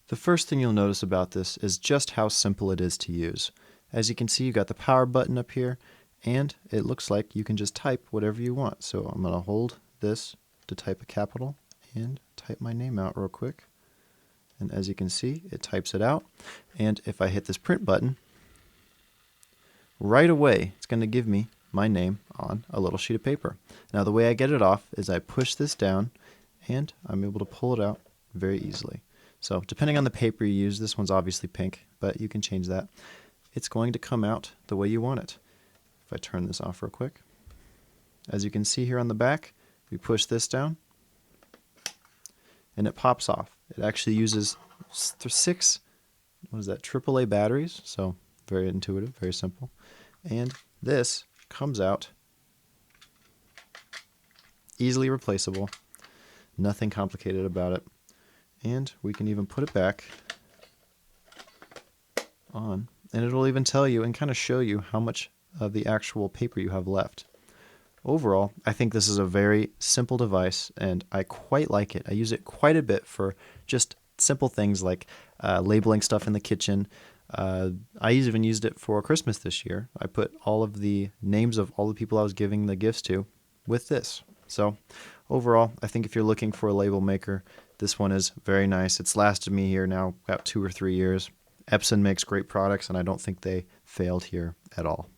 The first thing you'll notice about this is just how simple it is to use. As you can see, you got the power button up here, and it looks like you can just type whatever you want. So I'm going to hold this to type a capital and type my name out real quick. And as you can see, it types it out. And if I hit this print button, right away it's going to give me my name on a little sheet of paper. Now the way I get it off is I push this down and I'm able to pull it out very easily. So depending on the paper you use, this one's obviously pink, but you can change that. It's going to come out the way you want it. If I turn this off real quick, as you can see here on the back, we push this down and it pops off. It actually uses 6, what is that, AAA batteries, so very intuitive, very simple. And this comes out easily replaceable, nothing complicated about it. And we can even put it back on, and it'll even tell you and kind of show you how much of the actual paper you have left. Overall, I think this is a very simple device, and I quite like it. I use it quite a bit for just simple things like labeling stuff in the kitchen. I even used it for Christmas this year. I put all of the names of all the people I was giving the gifts to with this. So overall, I think if you're looking for a label maker, this one is very nice. It's lasted me here now about 2 or 3 years. Epson makes great products, and I don't think they failed here at all.